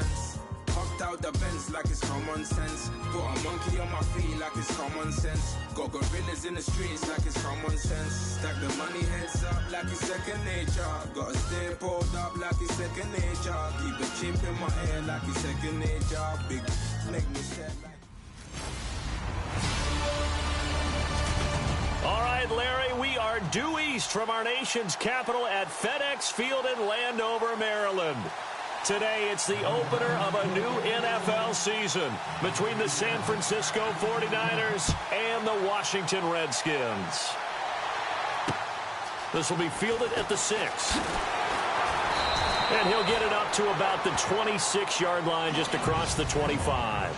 sense. Hopped out the Benz like it's common sense. Put a monkey on my feet like it's common sense. Got gorillas in the streets like it's common sense. Stack the money heads up like it's second nature. Gotta stay pulled up like it's second nature. Keep the chip in my ear like it's second nature. Big make me sad like... All right, Larry, we are due east from our nation's capital at FedEx Field in Landover, Maryland. Today, it's the opener of a new NFL season between the San Francisco 49ers and the Washington Redskins. This will be fielded at the 6. And he'll get it up to about the 26-yard line just across the 25.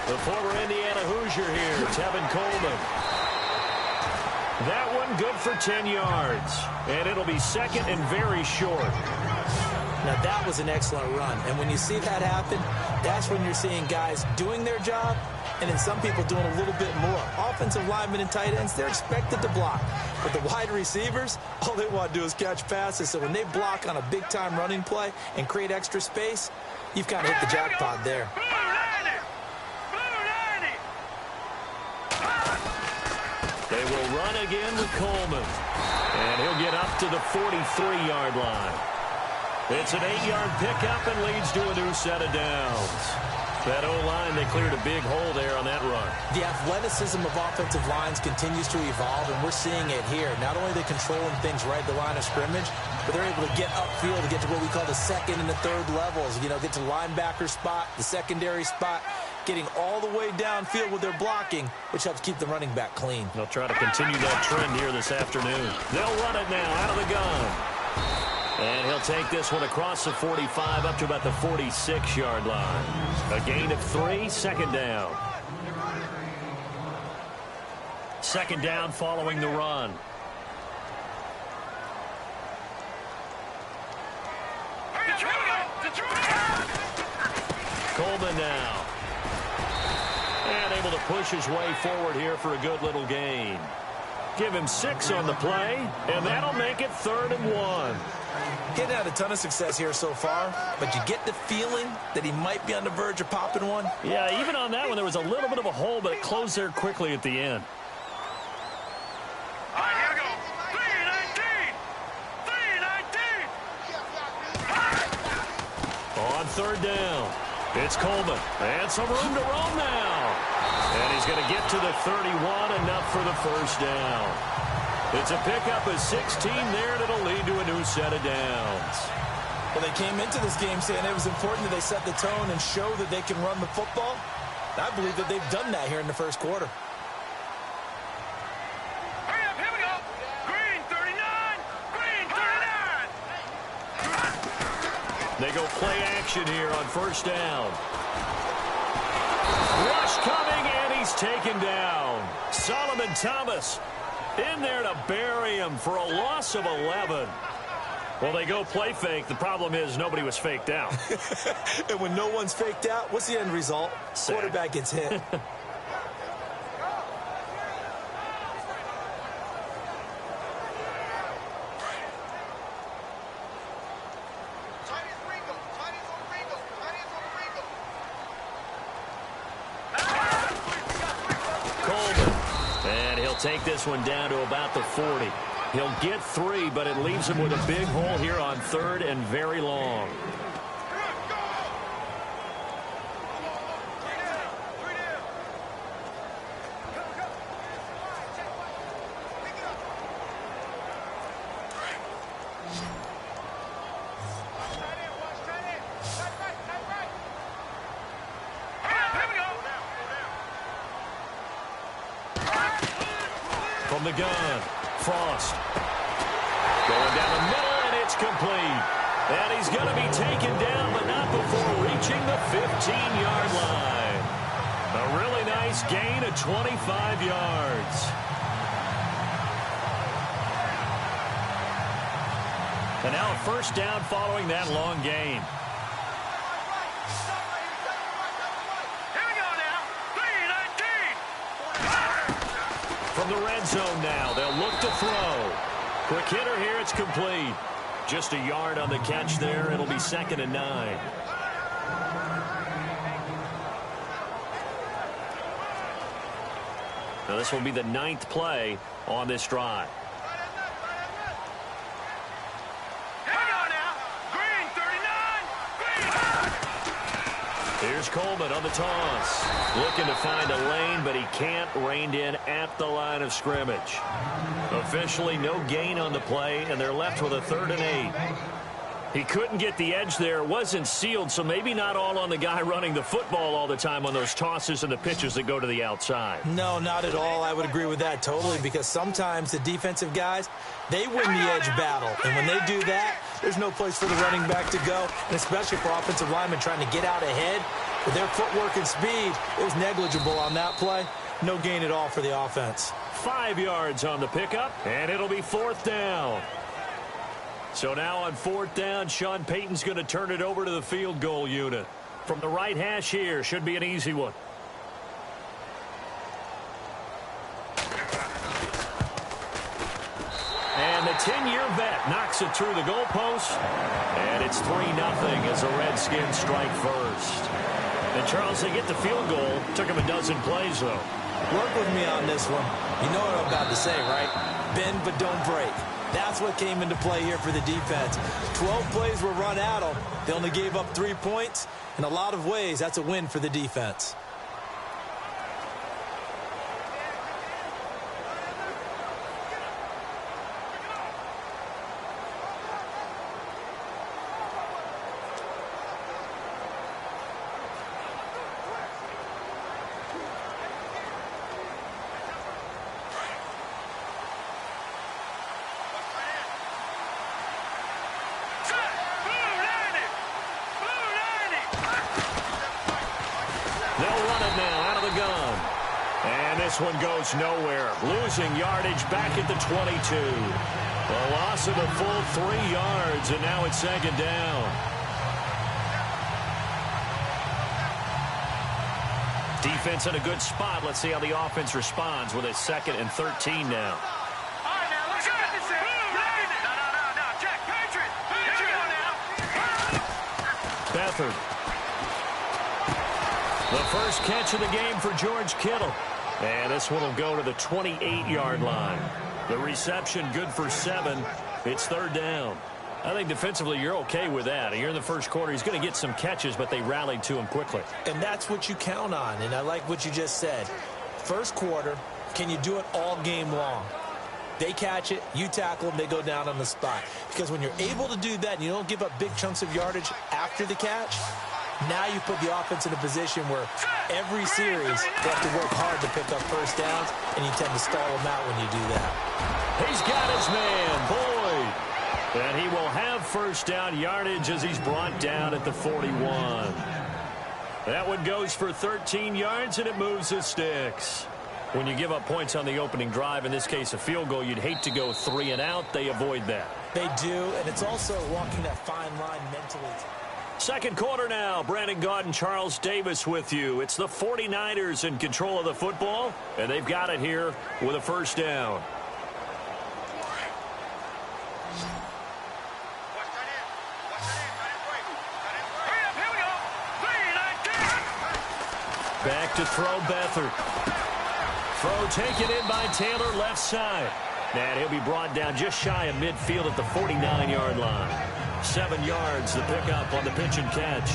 The former Indiana Hoosier here, Tevin Coleman. That one good for 10 yards. And it'll be second and very short. Now, that was an excellent run. And when you see that happen, that's when you're seeing guys doing their job and then some people doing a little bit more. Offensive linemen and tight ends, they're expected to block. But the wide receivers, all they want to do is catch passes. So when they block on a big-time running play and create extra space, you've kind of hit the jackpot there. They will run again with Coleman. And he'll get up to the 43-yard line. It's an 8-yard pickup and leads to a new set of downs. That O-line, they cleared a big hole there on that run. The athleticism of offensive lines continues to evolve, and we're seeing it here. Not only are they controlling things right at the line of scrimmage, but they're able to get upfield to get to what we call the second and the third levels. You know, get to the linebacker spot, the secondary spot, getting all the way downfield with their blocking, which helps keep the running back clean. They'll try to continue that trend here this afternoon. They'll run it now out of the gun. And he'll take this one across the 45 up to about the 46-yard line. A gain of 3, second down. Second down following the run. Coleman now. And able to push his way forward here for a good little gain. Give him 6 on the play, and that'll make it 3rd and 1. Getting had a ton of success here so far, but you get the feeling that he might be on the verge of popping one. Yeah, even on that one, there was a little bit of a hole, but it closed there quickly at the end. All right, here we go. 3-19. On 3rd down, it's Coleman. And some room to roam now. And he's going to get to the 31, enough for the first down. It's a pickup of 16 there, and it'll lead to a new set of downs. Well, they came into this game saying it was important that they set the tone and show that they can run the football. I believe that they've done that here in the first quarter. Hurry up, here we go. Green 39, green 39. They go play action here on first down. Rush coming, and he's taken down. Solomon Thomas in there to bury him for a loss of 11. Well, they go play fake. The problem is nobody was faked out. And when no one's faked out, what's the end result? Sack. Quarterback gets hit. Take this one down to about the 40. He'll get 3, but it leaves him with a big hole here on 3rd and very long. From the gun, Frost. Going down the middle, and it's complete. And he's going to be taken down, but not before reaching the 15-yard line. A really nice gain of 25 yards. And now a first down following that long gain. Here we go now. 3-19. From the red zone now, they'll look to throw. Quick hitter here, it's complete. Just a yard on the catch there. It'll be 2nd and 9. Now this will be the 9th play on this drive. Here's Coleman on the toss. Looking to find a lane, but he can't. Reined in at the line of scrimmage. Officially no gain on the play, and they're left with a 3rd and 8. He couldn't get the edge there. It wasn't sealed, so maybe not all on the guy running the football all the time on those tosses and the pitches that go to the outside. No, not at all. I would agree with that totally, because sometimes the defensive guys, they win the edge battle. And when they do that, there's no place for the running back to go, and especially for offensive linemen trying to get out ahead. With their footwork and speed, it was negligible on that play. No gain at all for the offense. 5 yards on the pickup, and it'll be 4th down. So now on 4th down, Sean Payton's going to turn it over to the field goal unit. From the right hash here, should be an easy one. And the 10-year vet knocks it through the goalpost. And it's 3-0 as the Redskins strike first. And, Charles, they get the field goal. Took him a dozen plays, though. Work with me on this one. You know what I'm about to say, right? Bend but don't break. That's what came into play here for the defense. 12 plays were run at them. They only gave up 3 points. In a lot of ways, that's a win for the defense. This one goes nowhere. Losing yardage back at the 22. A loss of a full 3 yards, and now it's 2nd down. Defense in a good spot. Let's see how the offense responds with a 2nd and 13 now. Beathard. The first catch of the game for George Kittle. And this one will go to the 28-yard line. The reception good for 7. It's 3rd down. I think defensively you're okay with that. Here in the first quarter, he's going to get some catches, but they rallied to him quickly. And that's what you count on, and I like what you just said. First quarter, can you do it all game long? They catch it, you tackle them, they go down on the spot. Because when you're able to do that and you don't give up big chunks of yardage after the catch, now you put the offense in a position where every series they have to work hard to pick up first downs, and you tend to stall them out when you do that. He's got his man, Boyd. And he will have first down yardage as he's brought down at the 41. That one goes for 13 yards, and it moves the sticks. When you give up points on the opening drive, in this case a field goal, you'd hate to go 3 and out. They avoid that. They do, and it's also walking that fine line mentally. Second quarter now. Brandon Gaudin, Charles Davis with you. It's the 49ers in control of the football, and they've got it here with a first down. Back to throw, Beathard. Throw taken in by Taylor, left side. And he'll be brought down just shy of midfield at the 49-yard line. 7 yards, the pickup on the pitch and catch.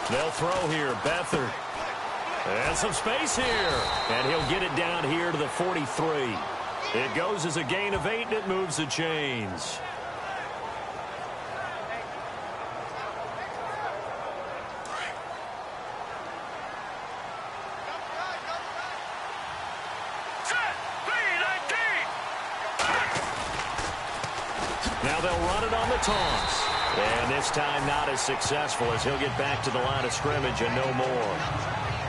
They'll throw here. Beathard And some space here. And he'll get it down here to the 43. It goes as a gain of 8, and it moves the chains. Now they'll run it on the toss. And this time not as successful as he'll get back to the line of scrimmage and no more.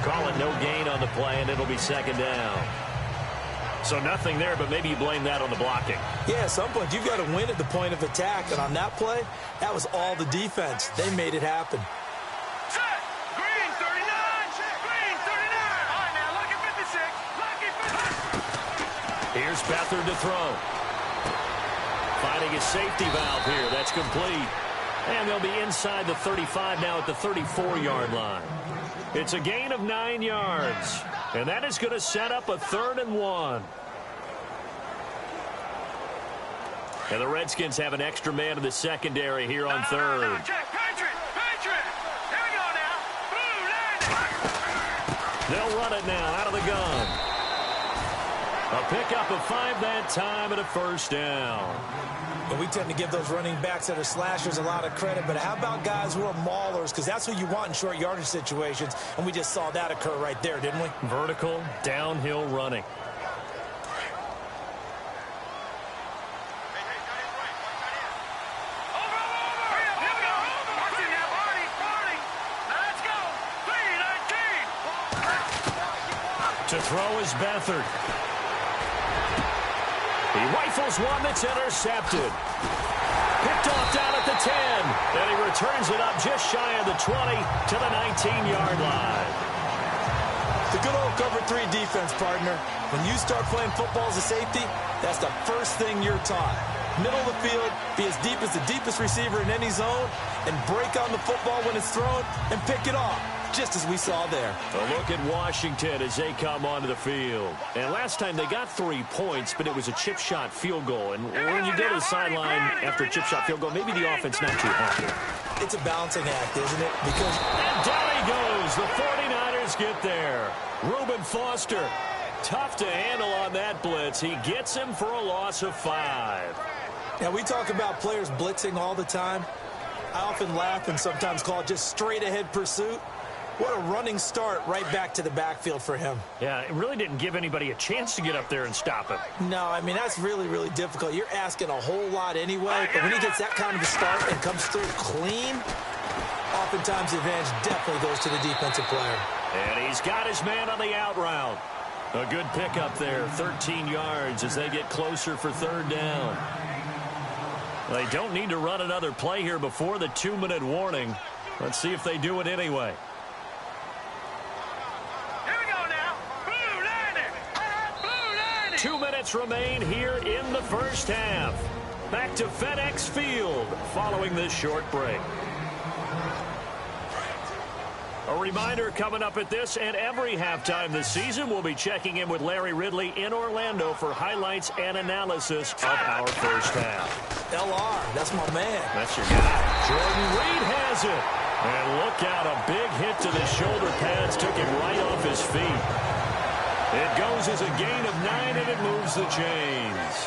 Call it no gain on the play, and it'll be second down. So nothing there, but maybe you blame that on the blocking. Yeah, at some point you've got to win at the point of attack. And on that play, that was all the defense. They made it happen. Set. Green 39. Green 39. All right, now look at 56. Lucky 56. Here's Beathard to throw. Finding his safety valve here. That's complete. And they'll be inside the 35 now at the 34-yard line. It's a gain of 9 yards. And that is going to set up a 3rd and 1. And the Redskins have an extra man in the secondary here on third. No, check. Patriot. Patriot. Here we go now. Blue landing. They'll run it now out of the gun. A pickup of 5 that time and a first down. And we tend to give those running backs that are slashers a lot of credit, but how about guys who are maulers? Because that's who you want in short yardage situations, and we just saw that occur right there, didn't we? Vertical, downhill running. To throw is Beathard. He rifles one that's intercepted. Picked off down at the 10. And he returns it up just shy of the 20 to the 19-yard line. The good old cover 3 defense, partner. When you start playing football as a safety, that's the first thing you're taught. Middle of the field, be as deep as the deepest receiver in any zone, and break on the football when it's thrown and pick it off, just as we saw there. A look at Washington as they come onto the field. And last time they got 3 points, but it was a chip shot field goal. And when you go to the sideline after a chip shot field goal, maybe the offense not too happy. It's a balancing act, isn't it? Because and down he goes. The 49ers get there. Reuben Foster, tough to handle on that blitz. He gets him for a loss of 5. now we talk about players blitzing all the time. I often laugh and sometimes call it just straight ahead pursuit. What a running start right back to the backfield for him. Yeah, it really didn't give anybody a chance to get up there and stop him. No, I mean, that's really, really difficult. You're asking a whole lot anyway, but when he gets that kind of a start and comes through clean, oftentimes the advantage definitely goes to the defensive player. And he's got his man on the out route. A good pickup there, 13 yards as they get closer for 3rd down. They don't need to run another play here before the 2-minute warning. Let's see if they do it anyway. 2 minutes remain here in the first half. Back to FedEx Field following this short break. A reminder coming up at this and every halftime this season, we'll be checking in with Larry Ridley in Orlando for highlights and analysis of our first half. LR, that's my man. That's your guy. Jordan Reed has it. And look out, a big hit to the shoulder pads took him right off his feet. It goes as a gain of 9, and it moves the chains.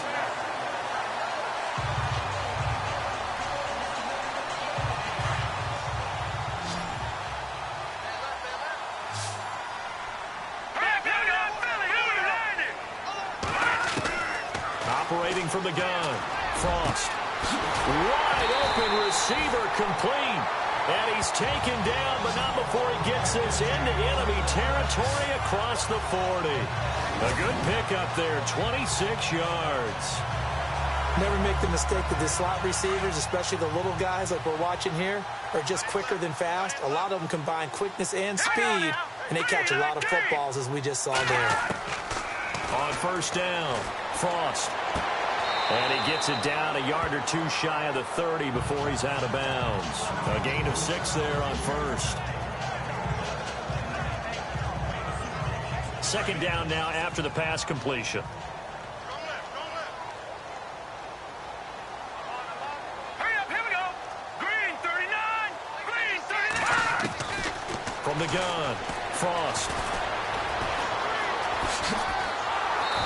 Operating from the gun, Frost. Wide open receiver complete. And he's taken down, but not before he gets this into enemy territory across the 40. A good pickup there, 26 yards. Never make the mistake that the slot receivers, especially the little guys like we're watching here, are just quicker than fast. A lot of them combine quickness and speed, and they catch a lot of footballs, as we just saw there. On first down, Frost. And he gets it down a yard or 2 shy of the 30 before he's out of bounds. A gain of 6 there on first. 2nd down now after the pass completion. Hurry up, here we go. Green 39. Green 39. From the gun, Frost.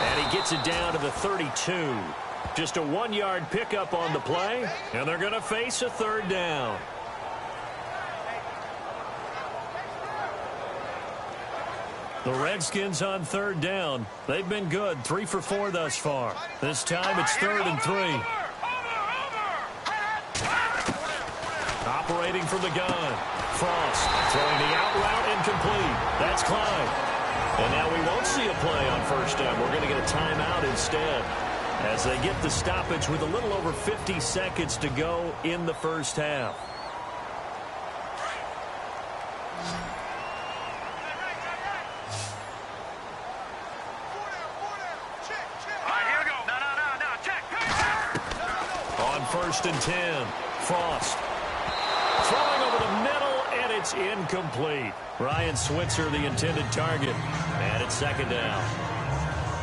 And he gets it down to the 32. Just a 1-yard pickup on the play, and they're going to face a third down. The Redskins on third down. They've been good, 3 for 4 thus far. This time it's 3rd and 3. Operating from the gun. Frost throwing the out route incomplete. That's Klein. And now we won't see a play on first down. We're going to get a timeout instead, as they get the stoppage with a little over 50 seconds to go in the first half. On 1st and 10, Frost throwing over the middle, and it's incomplete. Ryan Switzer, the intended target, and it's 2nd down.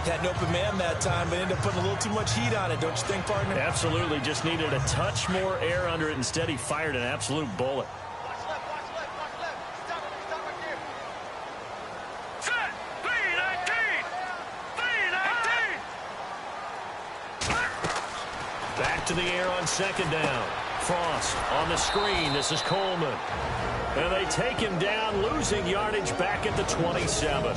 Had an open man that time, but ended up putting a little too much heat on it, don't you think, partner? Absolutely. Just needed a touch more air under it. Instead, he fired an absolute bullet. Watch left. Stop right there. Set. 3-19. Back to the air on 2nd down. Frost on the screen. This is Coleman. And they take him down, losing yardage back at the 27.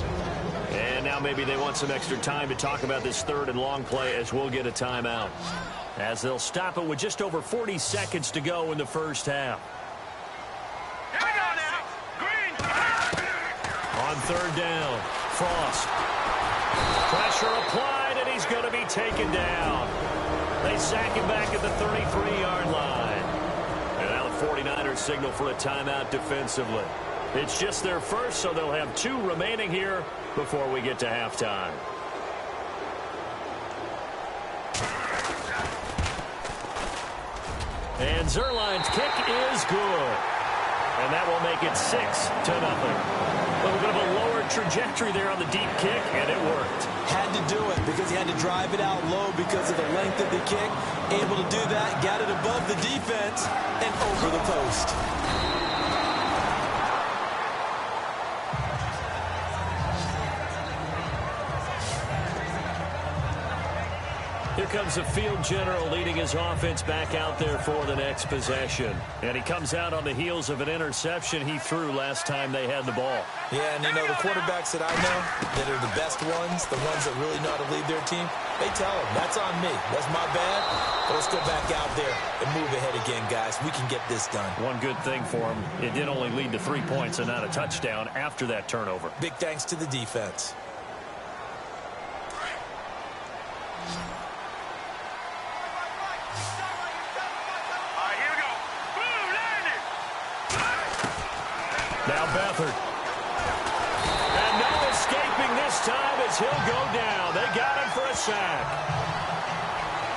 And now maybe they want some extra time to talk about this 3rd and long play, as we'll get a timeout, as they'll stop it with just over 40 seconds to go in the first half. Here we go now. Green. On 3rd down, Frost. Pressure applied, and he's going to be taken down. They sack him back at the 33-yard line. And now the 49ers signal for a timeout defensively. It's just their first, so they'll have 2 remaining here before we get to halftime. And Zerline's kick is good. And that will make it 6-0. A little bit of a lower trajectory there on the deep kick, and it worked. Had to do it because he had to drive it out low because of the length of the kick. Able to do that, got it above the defense and over the post. Here comes the field general leading his offense back out there for the next possession. And he comes out on the heels of an interception he threw last time they had the ball. Yeah, and you know, the quarterbacks that I know that are the best ones, the ones that really know how to lead their team, they tell them, that's on me. That's my bad. But let's go back out there and move ahead again, guys. We can get this done. One good thing for him, it did only lead to 3 points and not a touchdown after that turnover. Big thanks to the defense. Now Beathard. And no escaping this time as he'll go down. They got him for a sack.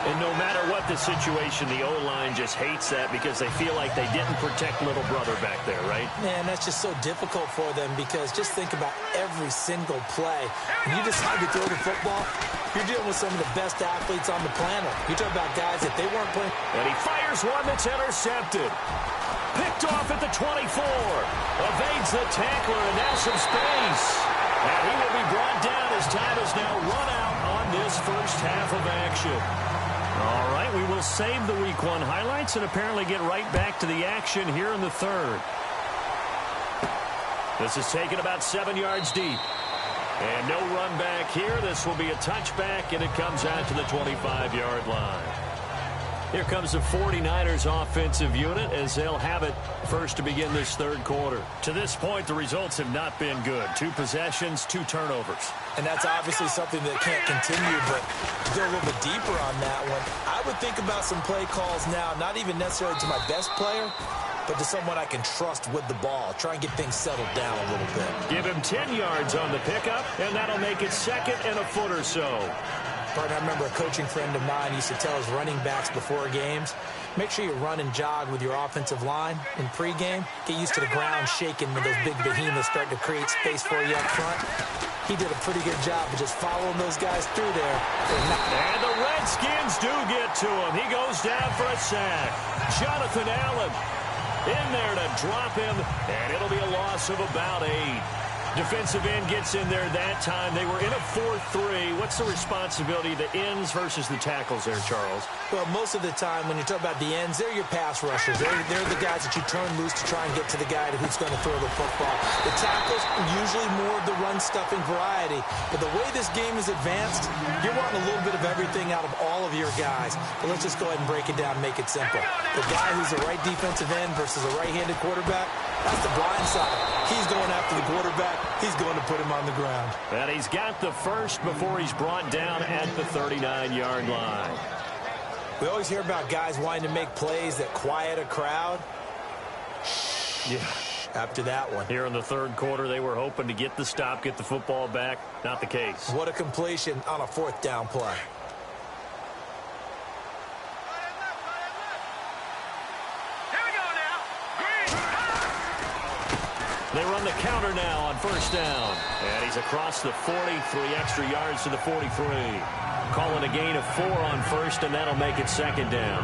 And no matter what the situation, the O-line just hates that because they feel like they didn't protect little brother back there, right? Man, that's just so difficult for them because just think about every single play. When you decide to throw the football, you're dealing with some of the best athletes on the planet. You're talking about guys that they weren't playing. And he fires one that's intercepted. Picked off at the 24. Evades the tackler, and now some space. And he will be brought down as time is now run out on this first half of action. All right, we will save the Week 1 highlights and apparently get right back to the action here in the 3rd. This is taken about 7 yards deep. And no run back here. This will be a touchback, and it comes out to the 25-yard line. Here comes the 49ers offensive unit as they'll have it first to begin this 3rd quarter. To this point, the results have not been good. 2 possessions, 2 turnovers. And that's obviously something that can't continue, but to go a little bit deeper on that one, I would think about some play calls now, not even necessarily to my best player, but to someone I can trust with the ball. Try and get things settled down a little bit. Give him 10 yards on the pickup, and that'll make it 2nd and a foot or so. Partner, I remember a coaching friend of mine used to tell his running backs before games, make sure you run and jog with your offensive line in pregame. Get used to the ground shaking when those big behemoths start to create space for you up front. He did a pretty good job of just following those guys through there. And the Redskins do get to him. He goes down for a sack. Jonathan Allen in there to drop him, and it'll be a loss of about 8. Defensive end gets in there that time. They were in a 4-3. What's the responsibility of the ends versus the tackles there, Charles? Well, most of the time when you talk about the ends, they're your pass rushers. They're the guys that you turn loose to try and get to the guy who's going to throw the football. The tackles, usually more of the run-stuffing variety. But the way this game is advanced, you're wanting a little bit of everything out of all of your guys. But let's just go ahead and break it down and make it simple. The guy who's the right defensive end versus a right-handed quarterback, that's the blind side. He's going after the quarterback. He's going to put him on the ground. And he's got the first before he's brought down at the 39-yard line. We always hear about guys wanting to make plays that quiet a crowd. Yeah. After that one. Here in the third quarter, they were hoping to get the stop, get the football back. Not the case. What a completion on a fourth down play. They run the counter now on first down. And he's across the 40, 3 extra yards to the 43. Calling a gain of 4 on first, and that'll make it second down.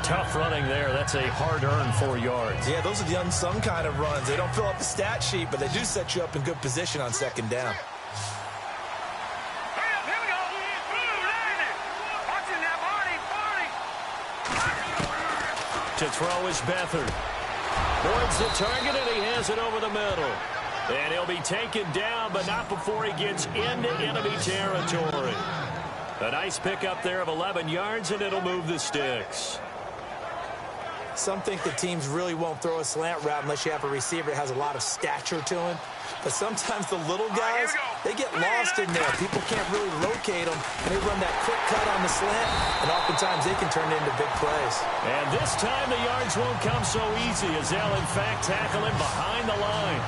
Tough running there. That's a hard-earned 4 yards. Yeah, those are the unsung kind of runs. They don't fill up the stat sheet, but they do set you up in good position on second down. To throw is Beathard. Boards the target, and he has it over the middle. And he'll be taken down, but not before he gets into enemy territory. A nice pickup there of 11 yards, and it'll move the sticks. Some think the teams really won't throw a slant route unless you have a receiver that has a lot of stature to him. But sometimes the little guys, they get lost in there. People can't really locate them, and they run that quick cut on the slant, and oftentimes they can turn it into big plays. And this time the yards won't come so easy as they'll, in fact, tackle him behind the line.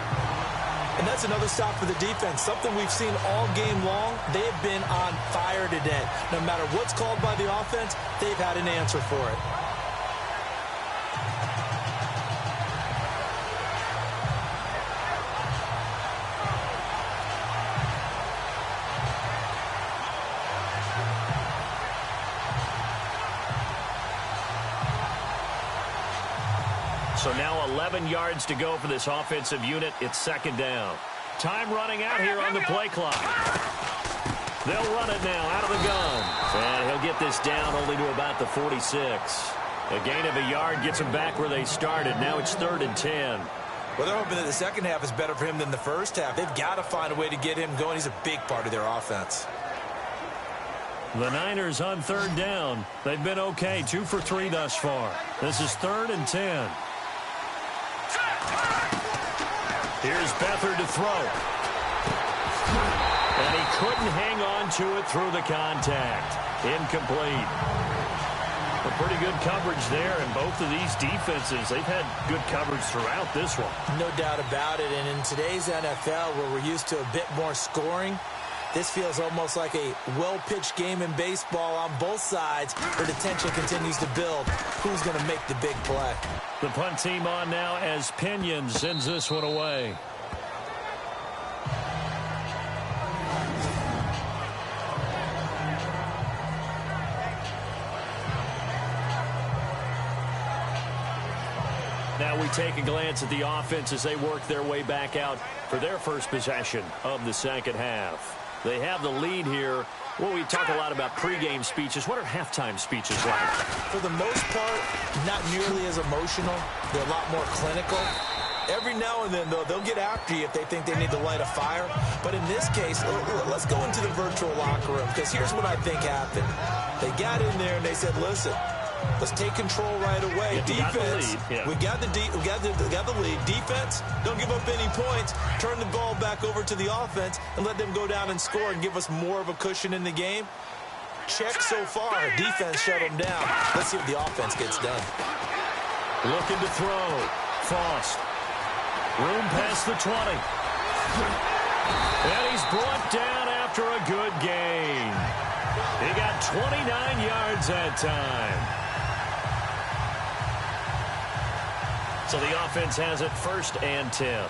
And that's another stop for the defense. Something we've seen all game long. They have been on fire today. No matter what's called by the offense, they've had an answer for it. So now 11 yards to go for this offensive unit. It's second down. Time running out here on the play clock. They'll run it now out of the gun. And he'll get this down only to about the 46. A gain of a yard gets them back where they started. Now it's 3rd and 10. Well, they're hoping that the second half is better for him than the first half. They've got to find a way to get him going. He's a big part of their offense. The Niners on 3rd down. They've been okay, 2 for 3 thus far. This is 3rd and 10. Here's Beathard to throw. And he couldn't hang on to it through the contact. Incomplete. A pretty good coverage there, and both of these defenses, they've had good coverage throughout this one. No doubt about it, and in today's NFL, where we're used to a bit more scoring, this feels almost like a well-pitched game in baseball on both sides where the tension continues to build. Who's going to make the big play? The punt team on now as Pinion sends this one away. Now we take a glance at the offense as they work their way back out for their first possession of the second half. They have the lead here. Well, we talk a lot about pregame speeches. What are halftime speeches like? For the most part, not nearly as emotional. They're a lot more clinical. Every now and then, though, they'll get after you if they think they need to light a fire. But in this case, let's go into the virtual locker room, because here's what I think happened. They got in there and they said, listen, let's take control right away. Defense, we got the lead. Defense, don't give up any points. Turn the ball back over to the offense and let them go down and score and give us more of a cushion in the game. Check so far. Defense shut them down. Let's see if the offense gets done. Looking to throw. Frost. Room past the 20. And he's brought down after a good gain. He got 29 yards that time. So the offense has it 1st and 10.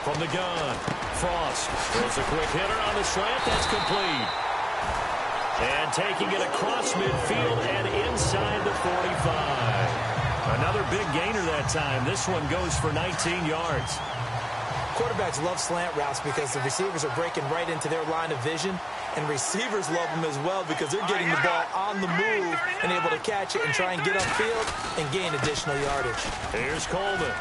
From the gun, Frost throws a quick hitter on the slant. That's complete. And taking it across midfield and inside the 45. Another big gainer that time. This one goes for 19 yards. Quarterbacks love slant routes because the receivers are breaking right into their line of vision, and receivers love them as well because they're getting the ball on the move and able to catch it and try and get upfield and gain additional yardage. Here's Coleman.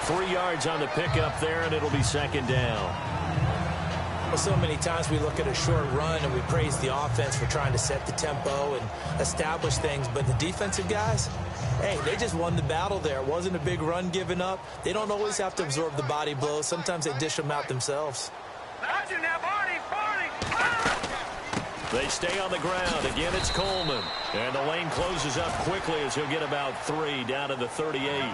3 yards on the pickup there, and it'll be second down. Well, so many times we look at a short run and we praise the offense for trying to set the tempo and establish things, but the defensive guys, hey, they just won the battle there. It wasn't a big run given up. They don't always have to absorb the body blows. Sometimes they dish them out themselves. They stay on the ground. Again, it's Coleman. And the lane closes up quickly as he'll get about 3 down to the 38.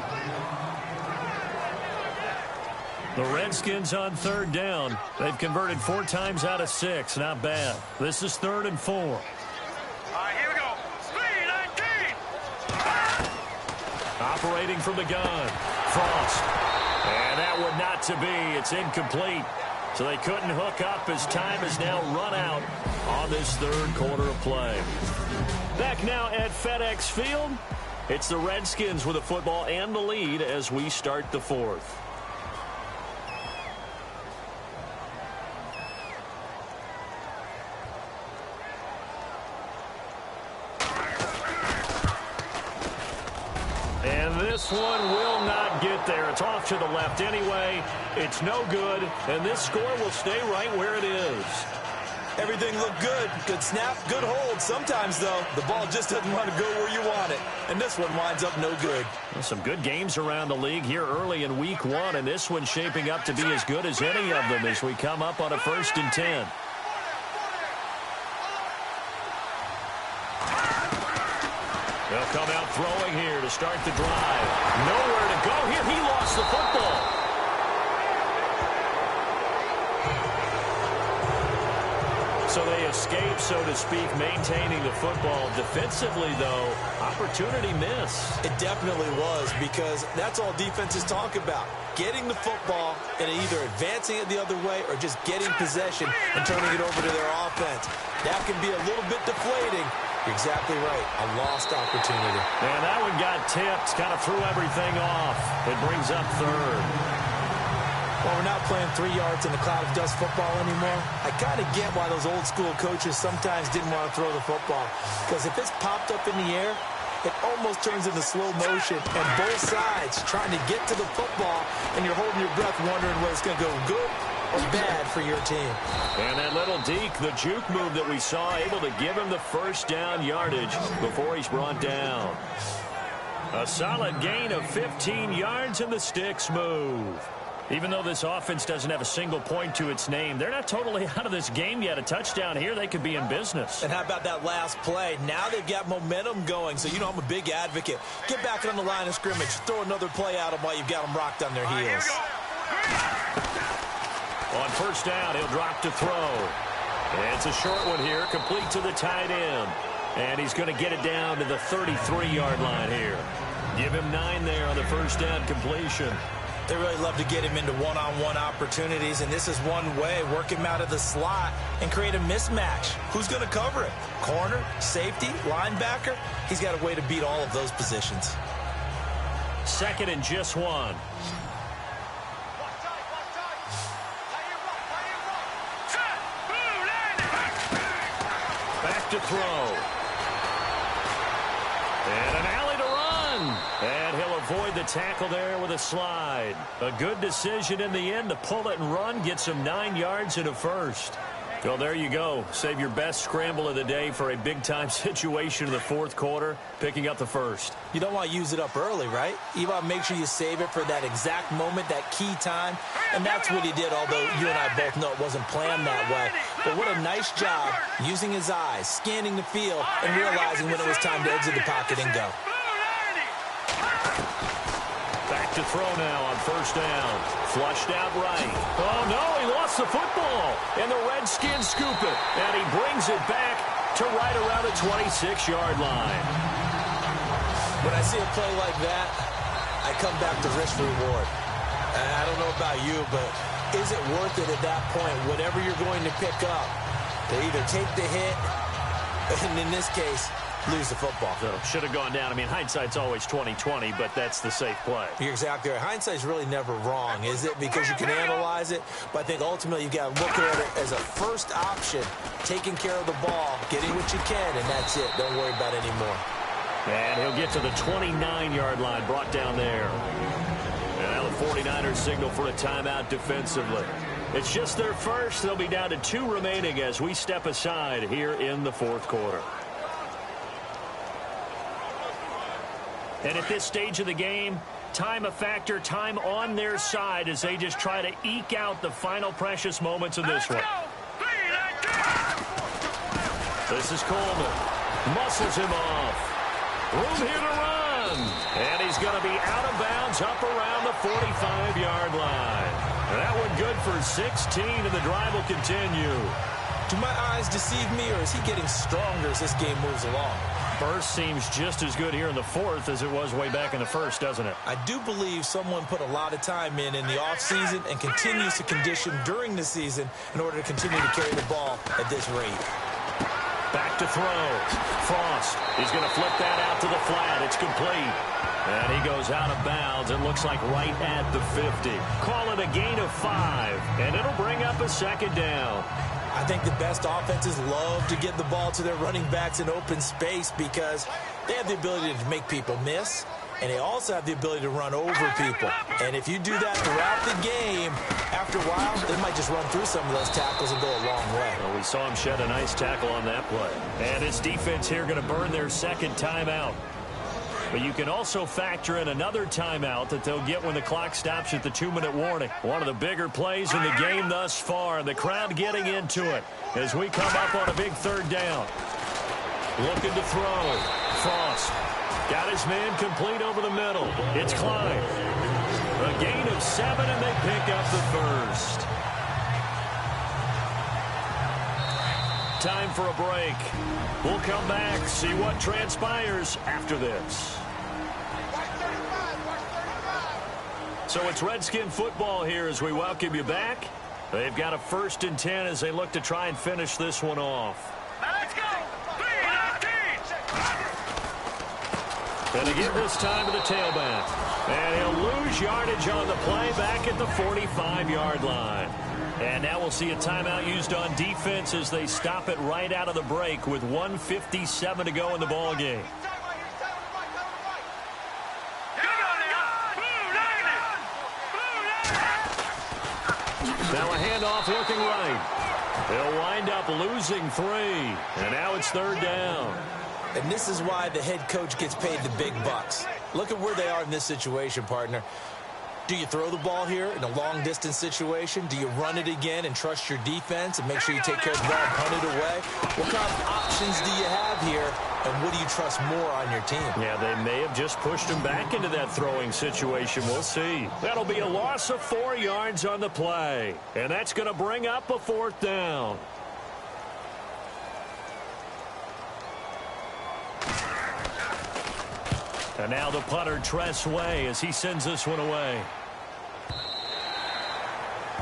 The Redskins on third down. They've converted 4 times out of 6. Not bad. This is 3rd and 4. All right, here we go. 3-19. Operating from the gun. Frost. And that one not to be. It's incomplete. So they couldn't hook up as time has now run out on this third quarter of play. Back now at FedEx Field. It's the Redskins with the football and the lead as we start the 4th. And this one will not get there. It's off to the left anyway. It's no good, and this score will stay right where it is. Everything looked good. Good snap, good hold. Sometimes, though, the ball just doesn't want to go where you want it. And this one winds up no good. Some good games around the league here early in week 1, and this one's shaping up to be as good as any of them as we come up on a 1st and 10. They'll come out throwing here to start the drive. Nowhere to go here. He lost the football. So they escape, so to speak, maintaining the football. Defensively, though, opportunity miss. It definitely was, because that's all defenses talk about. Getting the football and either advancing it the other way or just getting possession and turning it over to their offense. That can be a little bit deflating. You're exactly right. A lost opportunity. And that one got tipped. Kind of threw everything off. It brings up 3rd. Well, we're not playing 3 yards in the cloud of dust football anymore. I kind of get why those old school coaches sometimes didn't want to throw the football. Because if it's popped up in the air, it almost turns into slow motion. And both sides trying to get to the football, and you're holding your breath wondering whether it's going to go good or bad for your team. And that little deke, the juke move that we saw, able to give him the 1st down yardage before he's brought down. A solid gain of 15 yards, and the sticks move. Even though this offense doesn't have a single point to its name, they're not totally out of this game yet. A touchdown here, they could be in business. And how about that last play? Now they've got momentum going, so you know I'm a big advocate. Get back on the line of scrimmage. Throw another play at them while you've got them rocked on their heels. On 1st down, he'll drop to throw. It's a short one here, complete to the tight end. And he's going to get it down to the 33-yard line here. Give him 9 there on the 1st down completion. They really love to get him into one-on-one opportunities, and this is one way. Work him out of the slot and create a mismatch. Who's going to cover it? Corner, safety, linebacker? He's got a way to beat all of those positions. 2nd and just 1. Back to throw. And an alley to run. And he'll avoid the tackle there with a slide. A good decision in the end to pull it and run. Gets him 9 yards and a 1st. Well, there you go. Save your best scramble of the day for a big-time situation in the 4th quarter, picking up the 1st. You don't want to use it up early, right? You want to make sure you save it for that exact moment, that key time. And that's what he did, although you and I both know it wasn't planned that way. But what a nice job using his eyes, scanning the field, and realizing when it was time to exit the pocket and go. Back to throw now on 1st down. Flushed out right. Oh, no, he lost the football. And the Redskins scoop it. And he brings it back to right around the 26-yard line. When I see a play like that, I come back to risk reward. I don't know about you, but is it worth it at that point, whatever you're going to pick up? They either take the hit, and in this case, lose the football. So should have gone down. I mean, hindsight's always 20/20, but that's the safe play. You're exactly right. Hindsight's really never wrong, is it? Because you can analyze it, but I think ultimately you got to look at it as a first option, taking care of the ball, getting what you can, and that's it. Don't worry about it anymore. And he'll get to the 29-yard line, brought down there. And now the 49ers signal for a timeout defensively. It's just their first. They'll be down to 2 remaining as we step aside here in the fourth quarter. And at this stage of the game, time a factor, time on their side as they just try to eke out the final precious moments of this one. This is Coleman. Muscles him off. Room here to run. And he's going to be out of bounds up around the 45-yard line. That one good for 16, and the drive will continue. Do my eyes deceive me, or is he getting stronger as this game moves along? First seems just as good here in the fourth as it was way back in the first, doesn't it? I do believe someone put a lot of time in the offseason and continues to condition during the season in order to continue to carry the ball at this rate. Back to throw. Frost is going to flip that out to the flat. It's complete. And he goes out of bounds. It looks like right at the 50. Call it a gain of 5, and it'll bring up a second down. I think the best offenses love to get the ball to their running backs in open space because they have the ability to make people miss, and they also have the ability to run over people. And if you do that throughout the game, after a while, they might just run through some of those tackles and go a long way. Well, we saw him shed a nice tackle on that play. And his defense here going to burn their second timeout. But you can also factor in another timeout that they'll get when the clock stops at the 2-minute warning. One of the bigger plays in the game thus far. The crowd getting into it as we come up on a big third down. Looking to throw. Frost got his man complete over the middle. It's Klein. A gain of 7, and they pick up the first. Time for a break. We'll come back, see what transpires after this. So it's Redskin football here as we welcome you back. They've got a 1st and 10 as they look to try and finish this one off. Let's go! And again this time to the tailback. And he'll lose yardage on the play back at the 45-yard line. And now we'll see a timeout used on defense as they stop it right out of the break with 1:57 to go in the ball game. Now a handoff looking right. They'll wind up losing 3. And now it's 3rd down. And this is why the head coach gets paid the big bucks. Look at where they are in this situation, partner. Do you throw the ball here in a long-distance situation? Do you run it again and trust your defense and make sure you take care of the ball and punt it away? What kind of options do you have here, and what do you trust more on your team? Yeah, they may have just pushed him back into that throwing situation. We'll see. That'll be a loss of 4 yards on the play, and that's going to bring up a 4th down. And now the punter, Tress Way, as he sends this one away.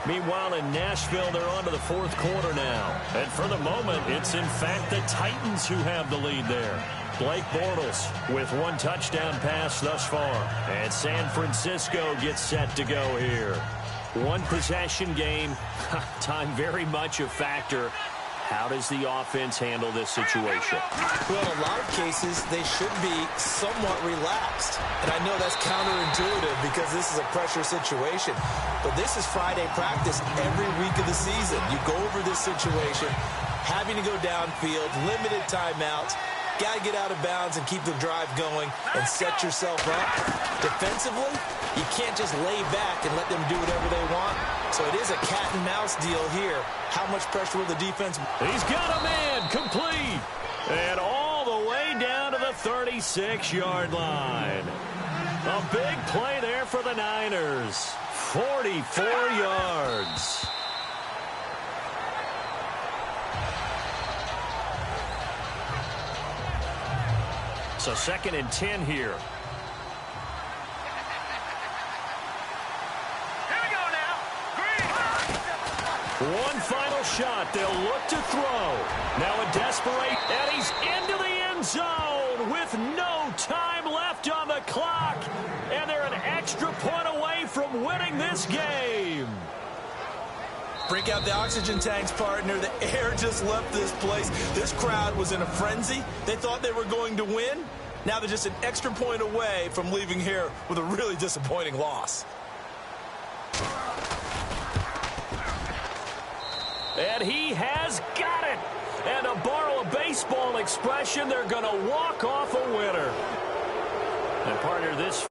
Meanwhile, in Nashville, they're on to the 4th quarter now. And for the moment, it's in fact the Titans who have the lead there. Blake Bortles with 1 touchdown pass thus far. And San Francisco gets set to go here. 1 possession game. Time very much a factor. How does the offense handle this situation? Well, in a lot of cases, they should be somewhat relaxed. And I know that's counterintuitive because this is a pressure situation. But this is Friday practice every week of the season. You go over this situation, having to go downfield, limited timeouts, got to get out of bounds and keep the drive going and set yourself up. Defensively, you can't just lay back and let them do whatever they want. So it is a cat-and-mouse deal here. How much pressure will the defense? He's got a man complete. And all the way down to the 36-yard line. A big play there for the Niners. 44 yards. So 2nd and 10 here. One final final shot. They'll look to throw. Now a desperate, and he's into the end zone with no time left on the clock. And they're an extra point away from winning this game. Break out the oxygen tanks, partner. The air just left this place. This crowd was in a frenzy. They thought they were going to win. Now they're just an extra point away from leaving here with a really disappointing loss. And he has got it. And to borrow a baseball expression, they're going to walk off a winner. And partner, this